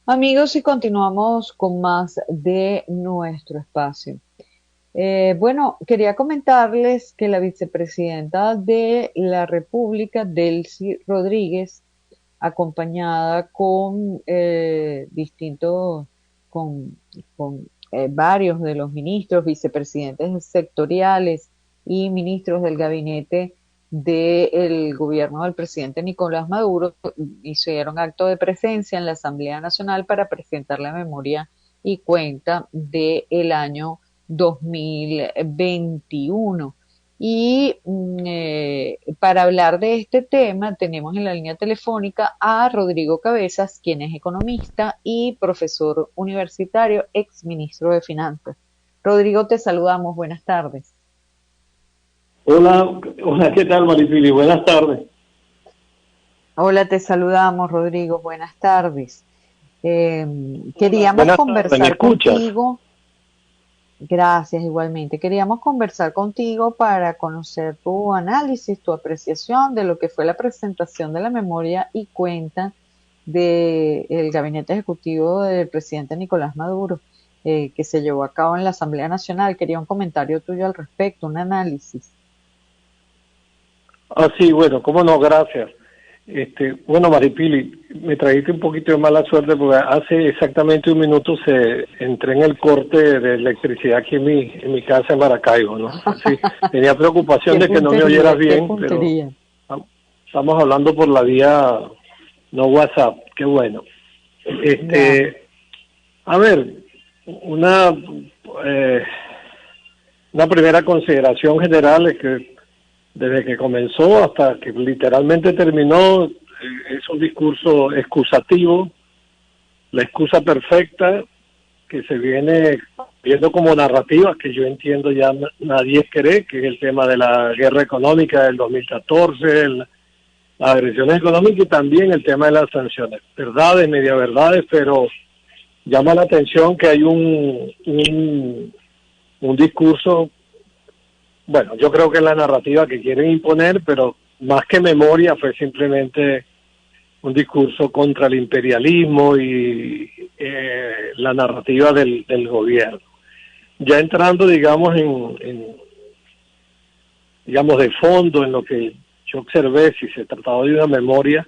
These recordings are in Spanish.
Amigos, y continuamos con más de nuestro espacio. Bueno, quería comentarles que la vicepresidenta de la República, Delcy Rodríguez, acompañada con con, con varios de los ministros, vicepresidentes sectoriales y ministros del gabinete del gobierno del presidente Nicolás Maduro, hicieron acto de presencia en la Asamblea Nacional para presentar la memoria y cuenta del año 2021. Y para hablar de este tema tenemos en la línea telefónica a Rodrigo Cabezas, quien es economista y profesor universitario, ex ministro de Finanzas. Rodrigo, te saludamos. Buenas tardes. Hola, hola, ¿qué tal, Maripili? Buenas tardes. Hola, te saludamos, Rodrigo. Buenas tardes. Hola, Queríamos buenas tardes, ¿me conversar escuchas? contigo. Gracias, igualmente. Queríamos conversar contigo para conocer tu análisis, tu apreciación de lo que fue la presentación de la memoria y cuenta del gabinete ejecutivo del presidente Nicolás Maduro, que se llevó a cabo en la Asamblea Nacional. Quería un comentario tuyo al respecto, un análisis. Ah, sí, bueno, cómo no, gracias. Bueno, Maripili, me trajiste un poquito de mala suerte porque hace exactamente un minuto entré en el corte de electricidad aquí en mi casa en Maracaibo, ¿no? Así, tenía preocupación de que no me oyeras Qué bien, pero puntería. estamos hablando por la vía no WhatsApp, qué bueno. Dale. Este, a ver, una eh, una primera consideración general es que desde que comenzó hasta que literalmente terminó, es un discurso excusativo, la excusa perfecta que se viene viendo como narrativa, que yo entiendo ya nadie cree, que es el tema de la guerra económica del 2014, las agresiones económicas y también el tema de las sanciones. Verdades, media verdades, pero llama la atención que hay un discurso. Bueno, yo creo que es la narrativa que quieren imponer, pero más que memoria fue simplemente un discurso contra el imperialismo y la narrativa del gobierno. Ya entrando, digamos, digamos, de fondo en lo que yo observé, si se trataba de una memoria,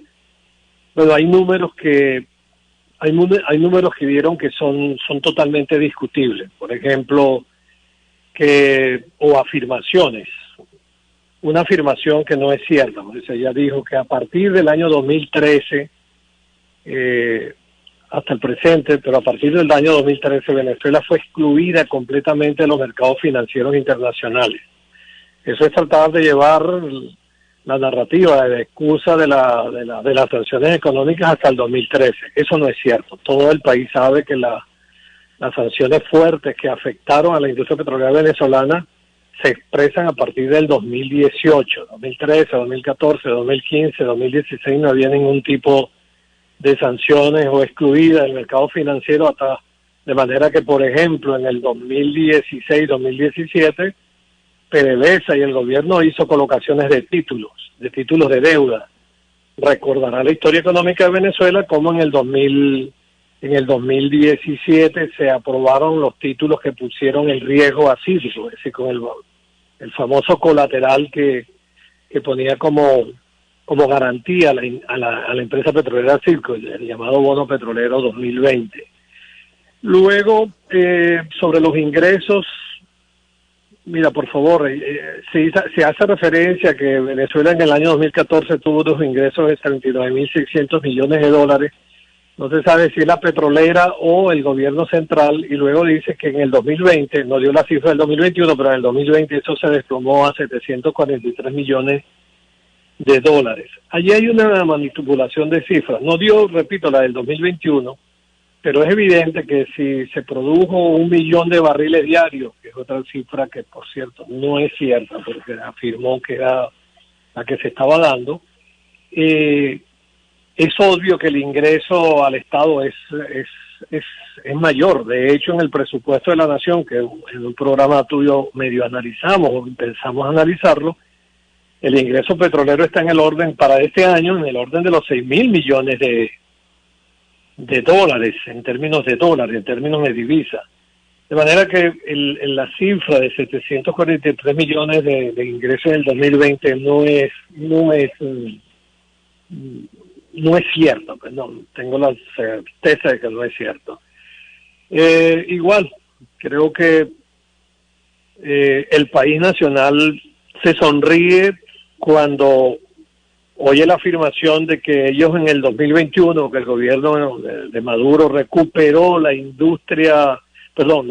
bueno, hay números que vieron que son totalmente discutibles. Por ejemplo, o afirmaciones. Una afirmación que no es cierta. Ella dijo que a partir del año 2013 hasta el presente, pero a partir del año 2013 Venezuela fue excluida completamente de los mercados financieros internacionales. Eso es tratar de llevar la narrativa de la excusa de las sanciones económicas hasta el 2013. Eso no es cierto. Todo el país sabe que las sanciones fuertes que afectaron a la industria petrolera venezolana se expresan a partir del 2018, 2013, 2014, 2015, 2016 no había ningún tipo de sanciones o excluida del mercado financiero hasta de manera que, por ejemplo, en el 2016, 2017, PDVSA y el gobierno hizo colocaciones de títulos de deuda. Recordará la historia económica de Venezuela como en el 2017 se aprobaron los títulos que pusieron el riesgo acídico, es decir, con el famoso colateral que ponía como garantía a la empresa petrolera Circo, el llamado bono petrolero 2020. Luego, sobre los ingresos, mira, por favor, se hace referencia que Venezuela en el año 2014 tuvo unos ingresos de 39.600 millones de dólares. No se sabe si es la petrolera o el gobierno central, y luego dice que en el 2020, no dio la cifra del 2021, pero en el 2020 eso se desplomó a 743 millones de dólares. Allí hay una manipulación de cifras. No dio, repito, la del 2021, pero es evidente que si se produjo 1 millón de barriles diarios, que es otra cifra que, por cierto, no es cierta, porque afirmó que era la que se estaba dando, es obvio que el ingreso al Estado es mayor. De hecho, en el presupuesto de la Nación, que en un programa tuyo medio analizamos o pensamos analizarlo, el ingreso petrolero está en el orden, para este año, en el orden de los 6.000 millones de dólares, en términos de dólares, en términos de divisa. De manera que la cifra de 743 millones de ingresos en el 2020 no es cierto, perdón, tengo la certeza de que no es cierto. Igual, creo que el país nacional se sonríe cuando oye la afirmación de que ellos en el 2021, que el gobierno de Maduro recuperó la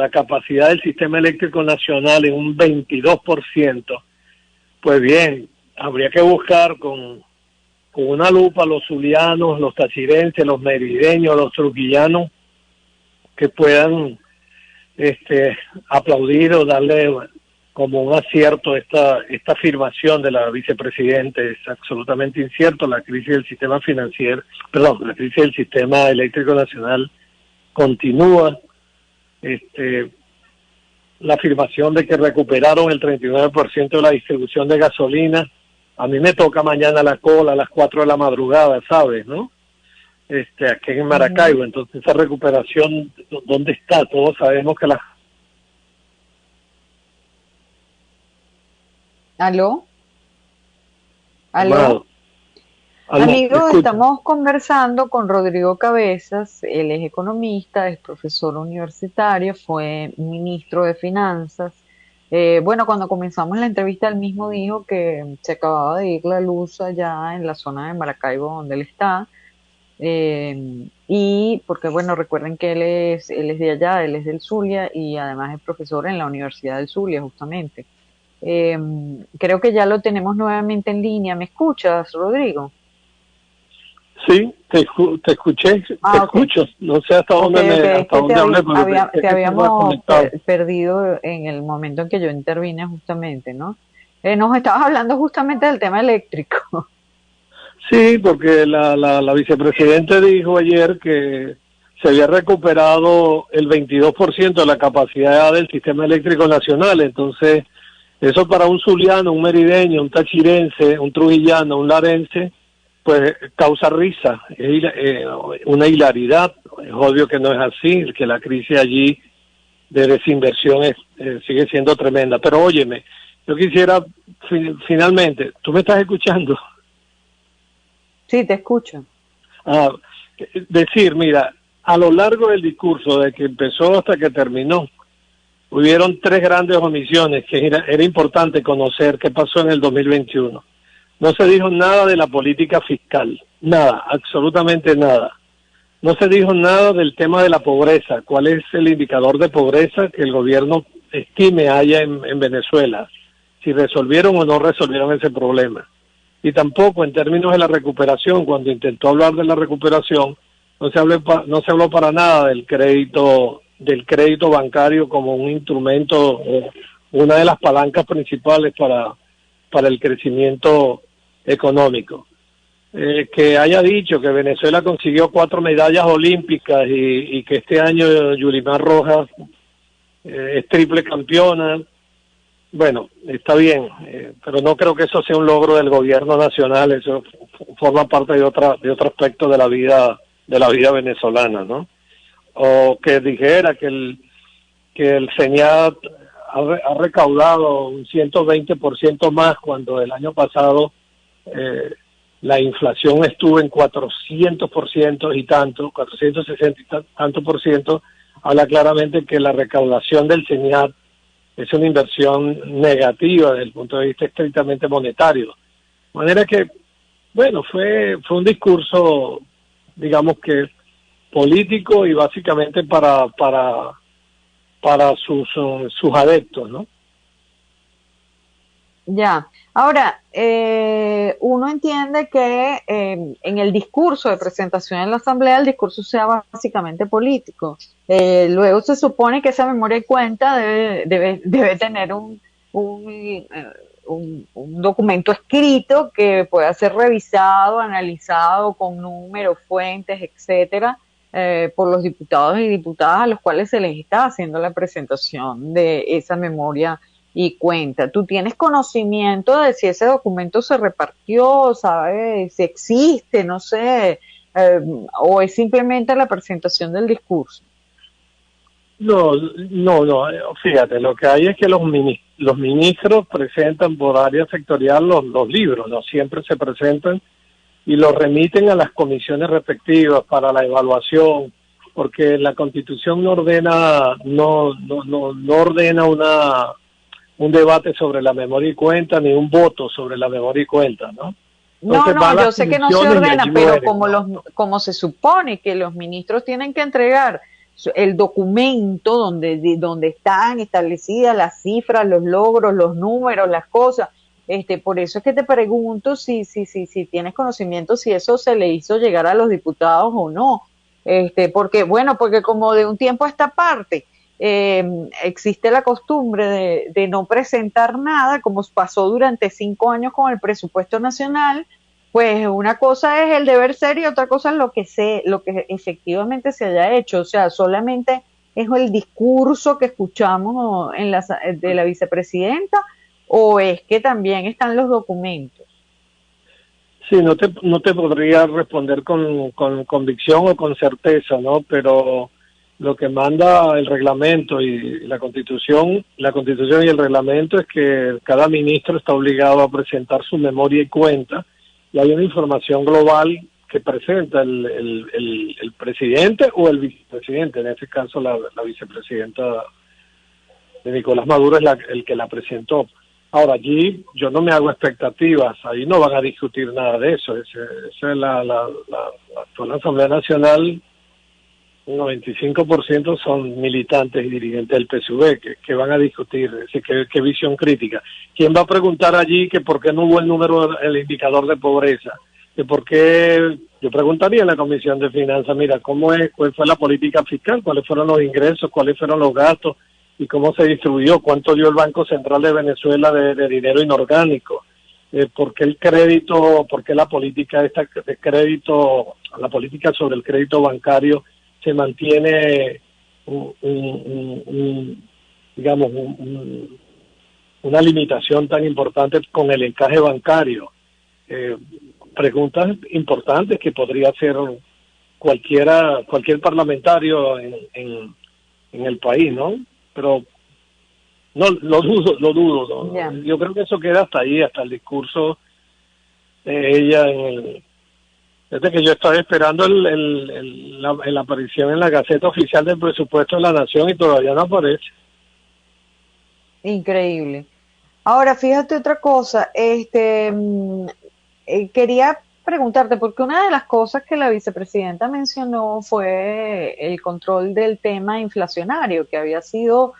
capacidad del sistema eléctrico nacional en un 22%. Pues bien, habría que buscar con una lupa los zulianos, los tachirenses, los merideños, los truquillanos, que puedan aplaudir o darle como un acierto esta afirmación de la vicepresidenta. Es absolutamente incierto. La crisis del sistema la crisis del sistema eléctrico nacional continúa. La afirmación de que recuperaron el 39% de la distribución de gasolina. A mí me toca mañana la cola a las 4 de la madrugada, ¿sabes, no? Aquí en Maracaibo. Entonces, esa recuperación, ¿dónde está? Todos sabemos que la... ¿Aló? ¿Aló? Aló, Amigos, estamos conversando con Rodrigo Cabezas. Él es economista, es profesor universitario, fue ministro de Finanzas. Bueno, cuando comenzamos la entrevista, él mismo dijo que se acababa de ir la luz allá en la zona de Maracaibo donde él está. Y porque, bueno, recuerden que él es de allá, él es del Zulia y además es profesor en la Universidad del Zulia, justamente. Creo que ya lo tenemos nuevamente en línea. ¿Me escuchas, Rodrigo? Sí, te escuché, te escucho. No sé hasta dónde hablé, pero te habíamos perdido en el momento en que yo intervine justamente, ¿no? Nos estabas hablando justamente del tema eléctrico. Sí, porque la vicepresidenta dijo ayer que se había recuperado el 22% de la capacidad del sistema eléctrico nacional. Entonces, eso para un zuliano, un merideño, un tachirense, un trujillano, un larense, pues causa risa, es una hilaridad. Es obvio que no es así, que la crisis allí de desinversión sigue siendo tremenda. Pero óyeme, yo quisiera finalmente, ¿tú me estás escuchando? Sí, te escucho. Decir, mira, a lo largo del discurso, de que empezó hasta que terminó, hubieron 3 grandes omisiones que era importante conocer qué pasó en el 2021. No se dijo nada de la política fiscal, nada, absolutamente nada. No se dijo nada del tema de la pobreza, cuál es el indicador de pobreza que el gobierno estime haya en Venezuela, si resolvieron o no resolvieron ese problema. Y tampoco en términos de la recuperación, cuando intentó hablar de la recuperación, no se habló para nada del crédito bancario como un instrumento, una de las palancas principales para el crecimiento económico. Que haya dicho que Venezuela consiguió 4 medallas olímpicas y que este año Yulimar Rojas es triple campeona. Bueno, está bien, pero no creo que eso sea un logro del gobierno nacional. Eso forma parte de otro aspecto de la vida venezolana, ¿no? O que dijera que el CENIAT ha recaudado un 120% más, cuando el año pasado la inflación estuvo en 400% y tanto, 460 y tanto por ciento. Habla claramente que la recaudación del CENIAT es una inversión negativa desde el punto de vista estrictamente monetario. De manera que, bueno, fue un discurso, digamos que político y básicamente para sus adeptos, ¿no? Ya. Ahora, uno entiende que en el discurso de presentación en la Asamblea, el discurso sea básicamente político. Luego se supone que esa memoria y cuenta debe tener un documento escrito que pueda ser revisado, analizado con números, fuentes, etcétera, por los diputados y diputadas a los cuales se les está haciendo la presentación de esa memoria y cuenta. ¿Tú tienes conocimiento de si ese documento se repartió, sabes, si existe, no sé, eh, o es simplemente la presentación del discurso. No, no, no. Fíjate, lo que hay es que los ministros presentan por área sectorial los libros, no siempre se presentan y los remiten a las comisiones respectivas para la evaluación, porque la Constitución no ordena, no ordena un debate sobre la memoria y cuenta ni un voto sobre la memoria y cuenta, ¿no? No, Entonces va a no, las yo sé que no se comisiones y ordena, allí pero mueren, ¿no? como se supone que los ministros tienen que entregar el documento donde están establecidas las cifras, los logros, los números, las cosas, por eso es que te pregunto si tienes conocimiento si eso se le hizo llegar a los diputados o no, porque como de un tiempo a esta parte eh, existe la costumbre de no presentar nada, como pasó durante 5 años con el presupuesto nacional. Pues una cosa es el deber ser y otra cosa es lo que efectivamente se haya hecho. O sea, solamente es el discurso que escuchamos de la vicepresidenta o es que también están los documentos. Sí, no te podría responder con convicción o con certeza, ¿no? Pero lo que manda el reglamento y la constitución y el reglamento es que cada ministro está obligado a presentar su memoria y cuenta, y hay una información global que presenta el presidente o el vicepresidente, en este caso la vicepresidenta de Nicolás Maduro es el que la presentó. Ahora, allí yo no me hago expectativas, ahí no van a discutir nada de eso. Esa es la actual Asamblea Nacional, un 95% son militantes y dirigentes del PSUV que van a discutir, es decir, qué visión crítica. ¿Quién va a preguntar allí que por qué no hubo el indicador de pobreza? Que por qué, yo preguntaría en la Comisión de Finanzas, mira, cuál fue la política fiscal, cuáles fueron los ingresos, cuáles fueron los gastos, y cómo se distribuyó, cuánto dio el Banco Central de Venezuela de dinero inorgánico, por qué el crédito, por qué la política esta de crédito, la política sobre el crédito bancario se mantiene digamos, una limitación tan importante con el encaje bancario. Preguntas importantes que podría hacer cualquier parlamentario en el país, ¿no? Pero no, lo dudo, ¿no? Ya. Yo creo que eso queda hasta ahí, hasta el discurso de ella desde que yo estaba esperando la aparición en la Gaceta Oficial del Presupuesto de la Nación y todavía no aparece. Increíble. Ahora, fíjate otra cosa, quería preguntarte, porque una de las cosas que la vicepresidenta mencionó fue el control del tema inflacionario, que había sido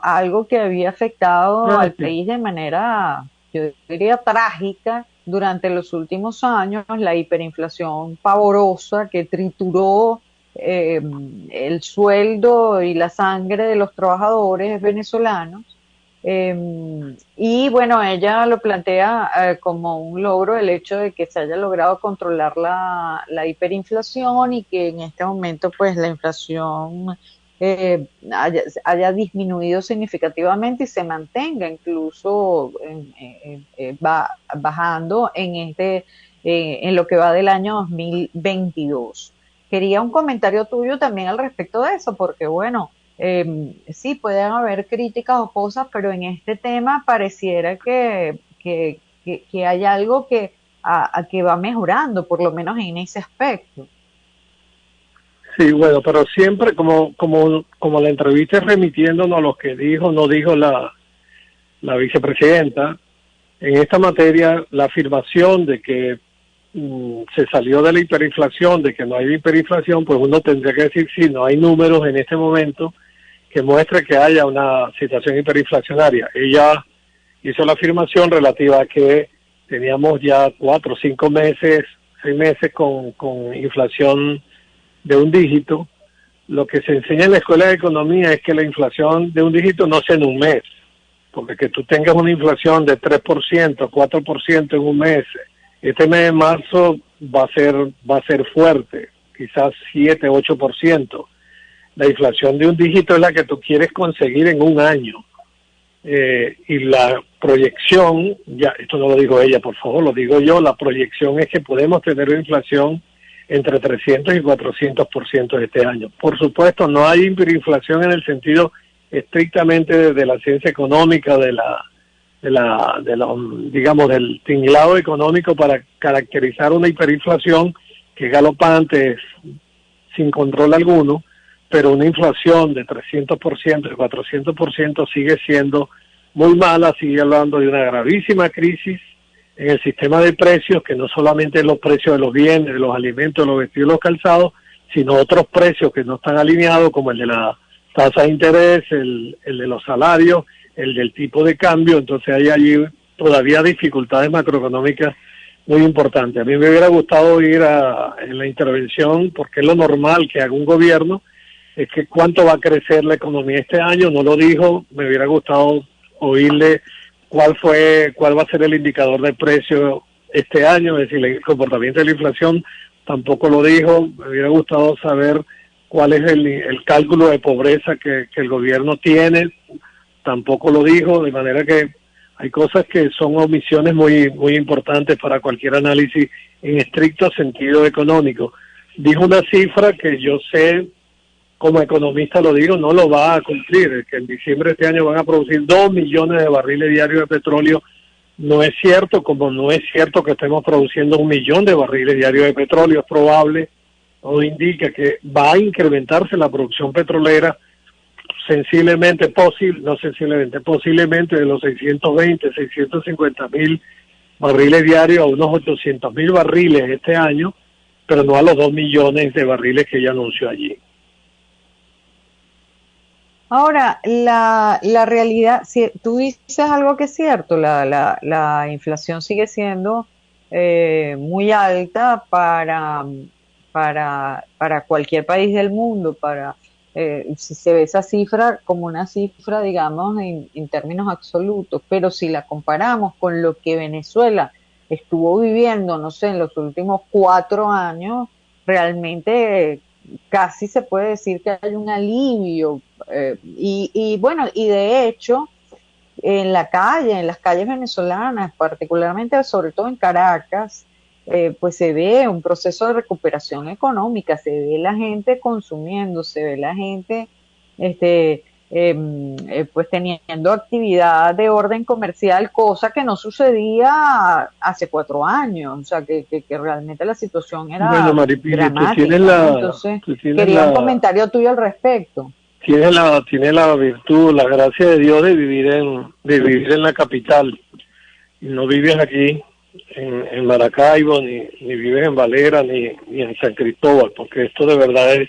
algo que había afectado Ah, al sí. país de manera, yo diría, trágica durante los últimos años, la hiperinflación pavorosa que trituró eh, el sueldo y la sangre de los trabajadores venezolanos. Y bueno, ella lo plantea como un logro el hecho de que se haya logrado controlar la hiperinflación y que en este momento pues la inflación haya disminuido significativamente y se mantenga incluso bajando en lo que va del año 2022. Quería un comentario tuyo también al respecto de eso, porque bueno, sí, pueden haber críticas o cosas, pero en este tema pareciera que hay algo que va mejorando, por lo menos en ese aspecto. Sí, bueno, pero siempre como la entrevista es remitiéndonos a lo que no dijo la vicepresidenta, en esta materia la afirmación de que se salió de la hiperinflación, de que no hay hiperinflación, pues uno tendría que decir si no hay números en este momento que muestre que haya una situación hiperinflacionaria. Ella hizo la afirmación relativa a que teníamos ya 4, 5 meses, 6 meses con inflación de un dígito. Lo que se enseña en la escuela de economía es que la inflación de un dígito no sea en un mes, porque que tú tengas una inflación de 3%, 4% en un mes, este mes de marzo va a ser fuerte, quizás 7, 8%. La inflación de un dígito es la que tú quieres conseguir en un año. Y la proyección, ya esto no lo digo ella, por favor, lo digo yo, la proyección es que podemos tener una inflación entre 300 y 400% este año. Por supuesto, no hay hiperinflación en el sentido estrictamente de la ciencia económica, digamos, del tinglado económico para caracterizar una hiperinflación que es galopante, sin control alguno, pero una inflación de 300%, de 400% sigue siendo muy mala, sigue hablando de una gravísima crisis en el sistema de precios, que no solamente los precios de los bienes, de los alimentos, de los vestidos, de los calzados, sino otros precios que no están alineados, como el de la tasa de interés, el de los salarios, el del tipo de cambio. Entonces hay allí todavía dificultades macroeconómicas muy importantes. A mí me hubiera gustado oír en la intervención, porque es lo normal que haga un gobierno, es que cuánto va a crecer la economía este año. No lo dijo. Me hubiera gustado oírle cuál va a ser el indicador de precio este año, es decir, el comportamiento de la inflación. Tampoco lo dijo. Me hubiera gustado saber cuál es el cálculo de pobreza que el gobierno tiene. Tampoco lo dijo, de manera que hay cosas que son omisiones muy, muy importantes para cualquier análisis en estricto sentido económico. Dijo una cifra que yo sé, como economista lo digo, no lo va a cumplir, es que en diciembre de este año van a producir 2 millones de barriles diarios de petróleo. No es cierto, como no es cierto que estemos produciendo 1 millón de barriles diarios de petróleo. Es probable, o indica que va a incrementarse la producción petrolera posiblemente de los 620, 650 mil barriles diarios a unos 800 mil barriles este año, pero no a los 2 millones de barriles que ella anunció allí. Ahora, la realidad, si tú dices algo que es cierto, la inflación sigue siendo muy alta para cualquier país del mundo, si se ve esa cifra como una cifra, digamos, en términos absolutos, pero si la comparamos con lo que Venezuela estuvo viviendo, no sé, en los últimos 4 años, realmente casi se puede decir que hay un alivio, y bueno, y de hecho, en las calles venezolanas, particularmente, sobre todo en Caracas, pues se ve un proceso de recuperación económica, se ve la gente consumiendo, se ve la gente pues teniendo actividad de orden comercial, cosa que no sucedía hace 4 años, o sea que realmente la situación era dramática, ¿no? Entonces quería un comentario tuyo al respecto. Tienes la virtud, la gracia de Dios de vivir en la capital, y no vives aquí en Maracaibo, ni vives en Valera, ni en San Cristóbal, porque esto de verdad es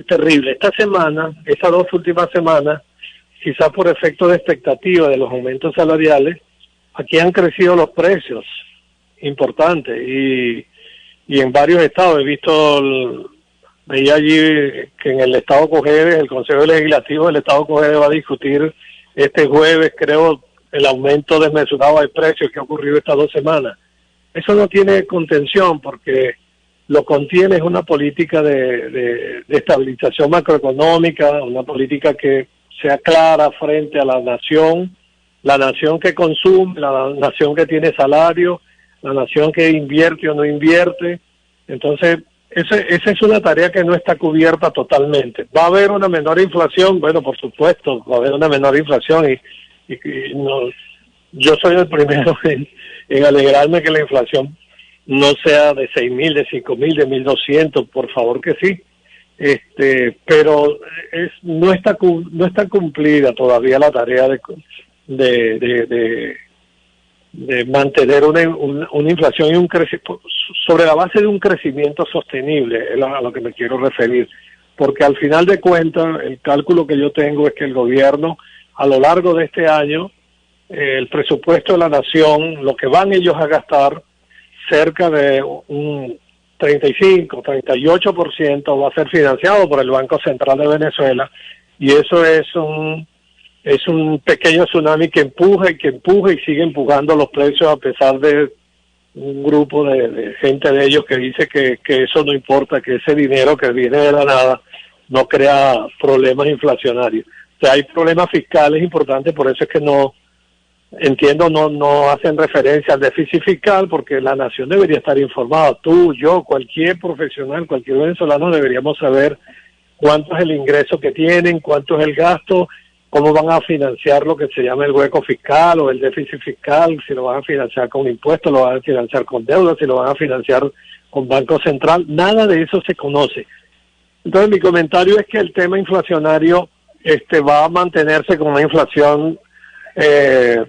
terrible. Estas 2 últimas semanas, quizás por efecto de expectativa de los aumentos salariales, aquí han crecido los precios importantes, y en varios estados veía allí que en el estado Cojedes, el Consejo Legislativo del estado Cojedes va a discutir este jueves, creo, el aumento desmesurado de precios que ha ocurrido estas 2 semanas. Eso no tiene contención, porque lo contiene es una política de estabilización macroeconómica, una política que sea clara frente a la nación que consume, la nación que tiene salario, la nación que invierte o no invierte. Entonces, esa es una tarea que no está cubierta totalmente. ¿Va a haber una menor inflación? Bueno, por supuesto, va a haber una menor inflación, y no, yo soy el primero en alegrarme que la inflación no sea de 6.000, de 5.000, de 1.200, por favor que sí. Pero no está cumplida todavía la tarea de mantener una inflación y un crecimiento sobre la base de un crecimiento sostenible, es a lo que me quiero referir, porque al final de cuentas el cálculo que yo tengo es que el gobierno a lo largo de este año, el presupuesto de la nación, lo que van ellos a gastar, cerca de un 35, 38% va a ser financiado por el Banco Central de Venezuela, y eso es un pequeño tsunami que empuja y sigue empujando los precios, a pesar de un grupo de gente de ellos que dice que eso no importa, que ese dinero que viene de la nada no crea problemas inflacionarios. O sea, hay problemas fiscales importantes, por eso es que no entiendo no hacen referencia al déficit fiscal, porque la nación debería estar informada. Tú, yo, cualquier profesional, cualquier venezolano deberíamos saber cuánto es el ingreso que tienen, cuánto es el gasto, cómo van a financiar lo que se llama el hueco fiscal o el déficit fiscal, si lo van a financiar con impuestos, lo van a financiar con deuda, si lo van a financiar con Banco Central. Nada de eso se conoce. Entonces mi comentario es que el tema inflacionario va a mantenerse con una inflación de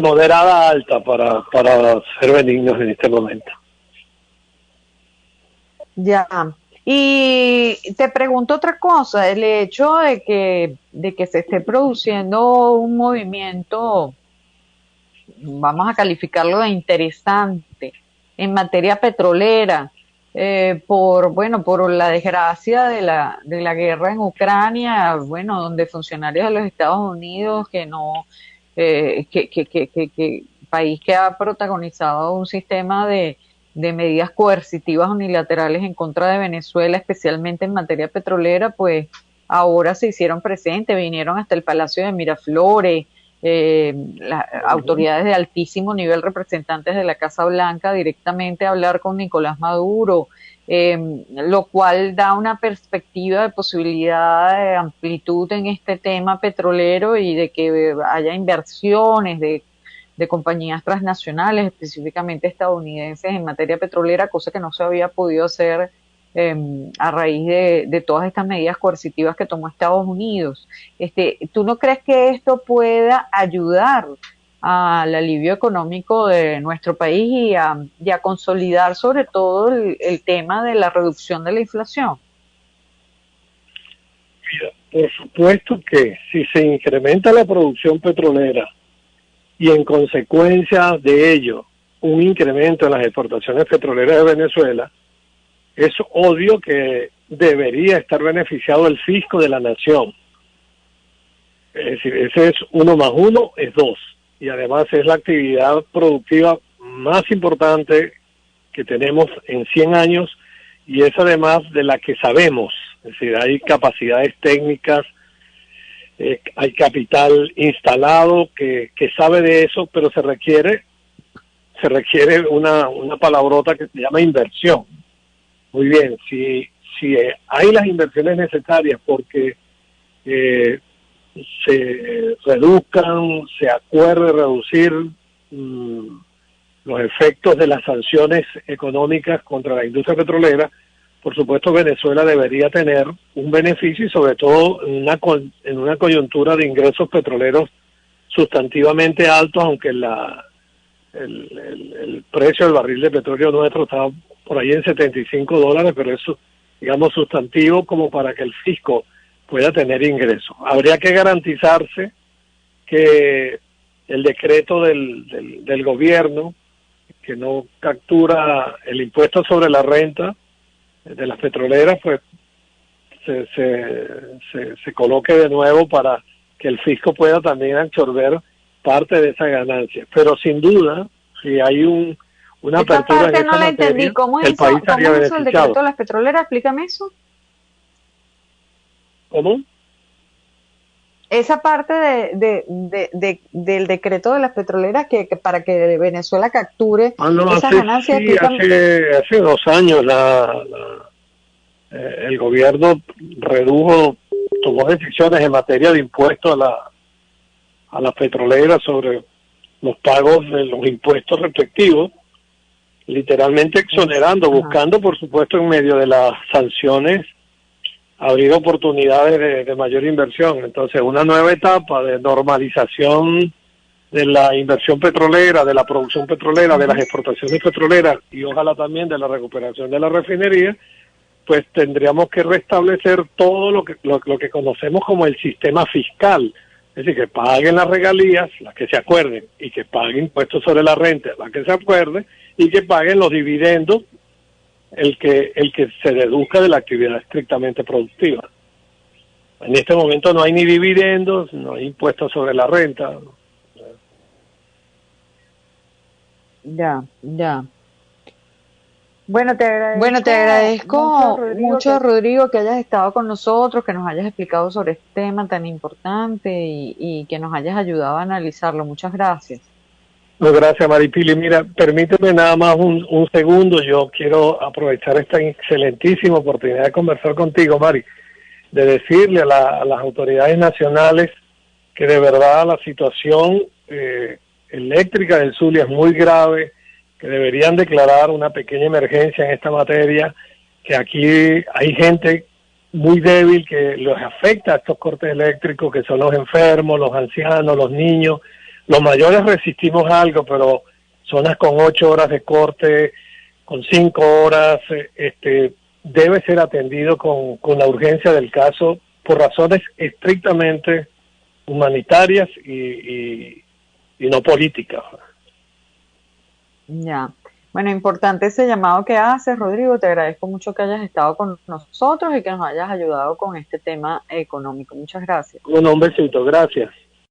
moderada a alta para ser benignos en este momento. Ya. Y te pregunto otra cosa, el hecho de que se esté produciendo un movimiento, vamos a calificarlo de interesante, en materia petrolera, por la desgracia de la guerra en Ucrania, bueno, donde funcionarios de los Estados Unidos país que ha protagonizado un sistema de medidas coercitivas unilaterales en contra de Venezuela, especialmente en materia petrolera, pues ahora se hicieron presentes, vinieron hasta el Palacio de Miraflores, las autoridades de altísimo nivel, representantes de la Casa Blanca, directamente a hablar con Nicolás Maduro, lo cual da una perspectiva de posibilidad de amplitud en este tema petrolero y de que haya inversiones de compañías transnacionales, específicamente estadounidenses, en materia petrolera, cosa que no se había podido hacer a raíz de todas estas medidas coercitivas que tomó Estados Unidos. ¿Tú no crees que esto pueda ayudar al alivio económico de nuestro país y a consolidar sobre todo el tema de la reducción de la inflación? Mira, por supuesto que si se incrementa la producción petrolera y en consecuencia de ello un incremento en las exportaciones petroleras de Venezuela, es obvio que debería estar beneficiado el fisco de la nación. Es decir, ese es 1 más 1 es 2. Y además es la actividad productiva más importante que tenemos en 100 años y es además de la que sabemos. Es decir, hay capacidades técnicas, hay capital instalado que sabe de eso, pero se requiere una palabrota que se llama inversión. Muy bien, si hay las inversiones necesarias porque se reduzcan, se acuerde reducir los efectos de las sanciones económicas contra la industria petrolera, por supuesto Venezuela debería tener un beneficio y sobre todo en una coyuntura de ingresos petroleros sustantivamente altos, aunque el precio del barril de petróleo nuestro está por ahí en $75, pero eso, digamos, sustantivo como para que el fisco pueda tener ingresos. Habría que garantizarse que el decreto del gobierno, que no captura el impuesto sobre la renta de las petroleras, pues se coloque de nuevo para que el fisco pueda también absorber parte de esa ganancia. Pero sin duda, si hay una apertura en esa no la materia, entendí. ¿Cómo el país estaría beneficiado. el decreto de las petroleras? Explícame eso. ¿Cómo? Esa parte del decreto de las petroleras que para que Venezuela capture esas ganancias. Sí, hace 2 años el gobierno tomó decisiones en materia de impuestos a las petroleras sobre los pagos de los impuestos respectivos, literalmente exonerando, buscando por supuesto en medio de las sanciones abrir oportunidades de mayor inversión. Entonces una nueva etapa de normalización de la inversión petrolera, de la producción petrolera, de las exportaciones petroleras y ojalá también de la recuperación de la refinería, pues tendríamos que restablecer todo lo que conocemos como el sistema fiscal. Es decir, que paguen las regalías, las que se acuerden, y que paguen impuestos sobre la renta, las que se acuerden, y que paguen los dividendos, el que se deduzca de la actividad estrictamente productiva. En este momento no hay ni dividendos, no hay impuestos sobre la renta. Ya. Bueno, te agradezco mucho, Rodrigo, que hayas estado con nosotros, que nos hayas explicado sobre este tema tan importante y que nos hayas ayudado a analizarlo. Muchas gracias. No, gracias, Maripili. Mira, permíteme nada más un segundo. Yo quiero aprovechar esta excelentísima oportunidad de conversar contigo, Mari, de decirle a las autoridades nacionales que de verdad la situación eléctrica del Zulia es muy grave, que deberían declarar una pequeña emergencia en esta materia, que aquí hay gente muy débil que los afecta a estos cortes eléctricos, que son los enfermos, los ancianos, los niños. Los mayores resistimos algo, pero zonas con 8 horas de corte, con 5 horas, debe ser atendido con la urgencia del caso por razones estrictamente humanitarias y no políticas. Ya. Bueno, importante ese llamado que haces, Rodrigo. Te agradezco mucho que hayas estado con nosotros y que nos hayas ayudado con este tema económico. Muchas gracias. Un besito, gracias.